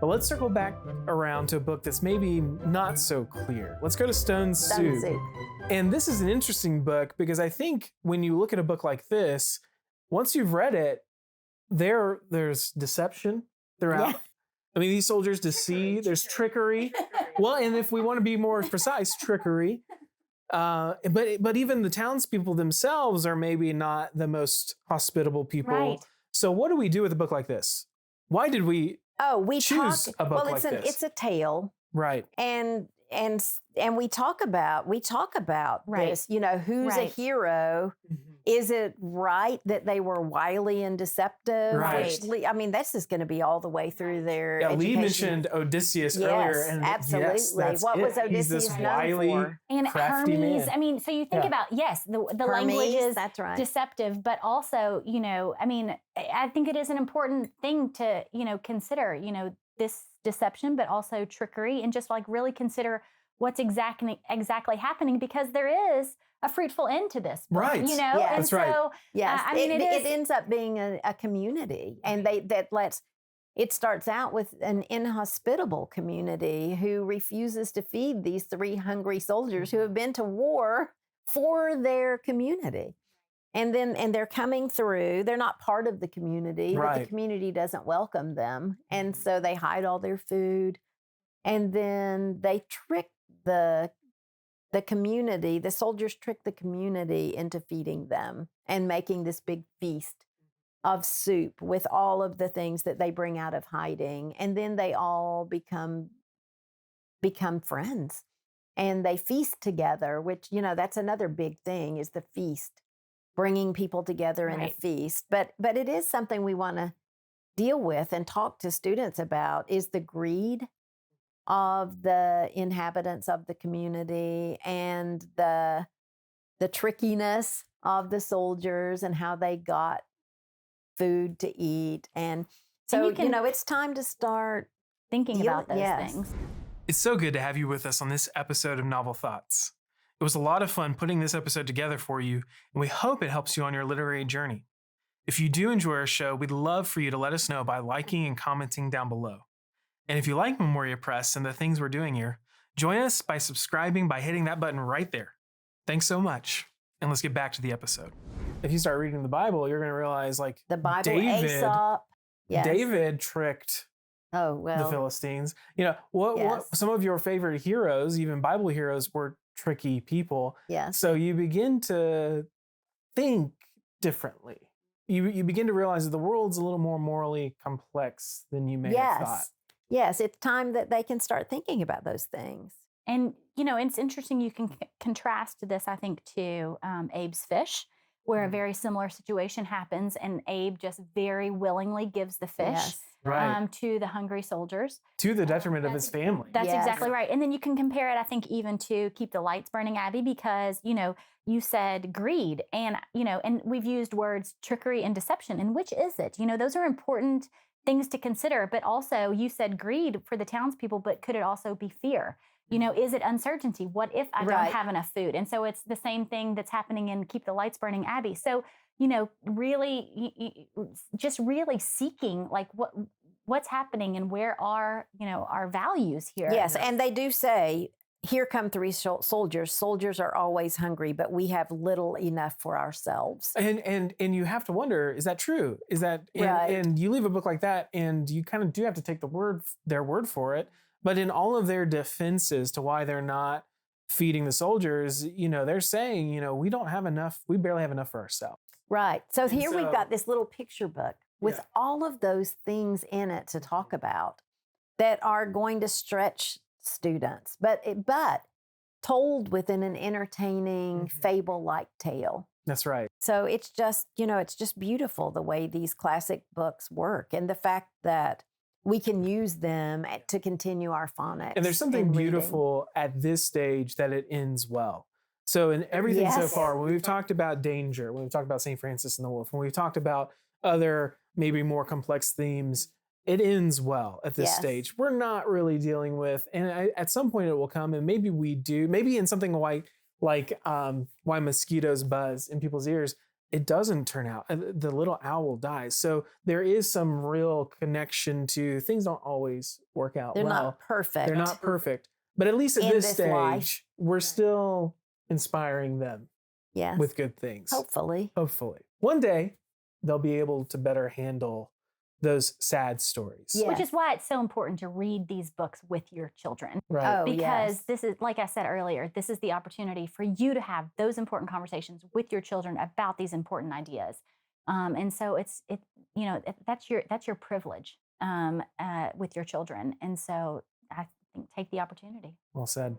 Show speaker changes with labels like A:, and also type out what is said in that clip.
A: But let's circle back around to a book that's maybe not so clear. Let's go to Stone Soup. And this is an interesting book because I think when you look at a book like this, once you've read it, there's deception throughout. Yeah. I mean, these soldiers deceive, there's trickery. Well, and if we want to be more precise, trickery. But even the townspeople themselves are maybe not the most hospitable people.
B: Right.
A: So what do we do with a book like this? Why did we choose a book like this?
C: It's a tale.
A: Right.
C: And we talk about
B: right.
C: this, who's a hero? Mm-hmm. Is it right that they were wily and deceptive?
A: Right.
C: I mean, this is going to be all the way through their education.
A: Lee mentioned Odysseus earlier. And
C: absolutely.
A: Yes,
C: what was Odysseus known for?
B: And Hermes.
A: Man.
B: I mean, so you think about, the language is deceptive, but also, I think it is an important thing to, consider, this deception, but also trickery, and just like really consider what's exactly happening, because there is a fruitful end to this book,
A: right?
C: Yes.
B: And
A: that's right.
B: So,
C: yes, it ends up being a community, and it starts out with an inhospitable community who refuses to feed these 3 hungry soldiers who have been to war for their community. And they're coming through. They're not part of the community, but the community doesn't welcome them. And so they hide all their food. And then they trick the community. The soldiers trick the community into feeding them and making this big feast of soup with all of the things that they bring out of hiding. And then they all become friends. And they feast together, which, that's another big thing, is the feast. Bringing people together in a feast. But it is something we want to deal with and talk to students about, is the greed of the inhabitants of the community and the trickiness of the soldiers and how they got food to eat. And so, it's time to start
B: thinking about those things.
A: It's so good to have you with us on this episode of Novel Thoughts. It was a lot of fun putting this episode together for you, and we hope it helps you on your literary journey. If you do enjoy our show, we'd love for you to let us know by liking and commenting down below. And if you like Memoria Press and the things we're doing here, join us by subscribing by hitting that button right there. Thanks so much, and let's get back to the episode. If you start reading the Bible, you're going to realize, like,
C: the Bible, Aesop. Yes.
A: David tricked the Philistines. What some of your favorite heroes, even Bible heroes, were tricky people.
C: Yeah.
A: So you begin to think differently. You begin to realize that the world's a little more morally complex than you may have thought.
C: Yes, it's time that they can start thinking about those things.
B: And, it's interesting. You can contrast this, I think, to Abe's fish, where a very similar situation happens, and Abe just very willingly gives the fish to the hungry soldiers.
A: To the detriment of his family.
B: That's exactly right. And then you can compare it, I think, even to Keep the Lights Burning, Abby, because, you said greed, and, and we've used words trickery and deception. And which is it? Those are important things to consider. But also, you said greed for the townspeople, but could it also be fear? Is it uncertainty? What if I don't have enough food? And so it's the same thing that's happening in Keep the Lights Burning, Abby. So, really, just really seeking, like, what's happening and where are, our values here.
C: Yes, and they do say, here come 3 soldiers. Soldiers are always hungry, but we have little enough for ourselves.
A: And you have to wonder, is that true? Is that and you leave a book like that, and you kind of do have to take their word for it. But in all of their defenses to why they're not feeding the soldiers, they're saying, we don't have enough. We barely have enough for ourselves.
C: Right. So here we've got this little picture book with all of those things in it to talk about that are going to stretch students, but told within an entertaining fable-like tale.
A: That's right.
C: So it's just, it's just beautiful the way these classic books work, and the fact that we can use them to continue our phonics.
A: And there's something beautiful at this stage that it ends well. So in everything so far, when we've talked about danger, when we've talked about St. Francis and the Wolf, when we've talked about other maybe more complex themes, it ends well at this stage. We're not really dealing with, and at some point it will come, and maybe we do, maybe in something like Why Mosquitoes Buzz in People's Ears, it doesn't turn out. The little owl dies. So there is some real connection to things don't always work out
C: They're
A: well.
C: not perfect.
A: They're not perfect. But at least at
C: In
A: this
C: this
A: stage,
C: life.
A: we're still inspiring them
C: Yes.
A: with good things.
C: Hopefully.
A: Hopefully. One day, they'll be able to better handle those sad stories.
C: Yeah.
B: Which is why it's so important to read these books with your children.
A: Right.
C: Oh,
B: Because
C: yes.
B: this is, like I said earlier, this is the opportunity for you to have those important conversations with your children about these important ideas. And so that's your privilege with your children. And so I think take the opportunity.
A: Well said.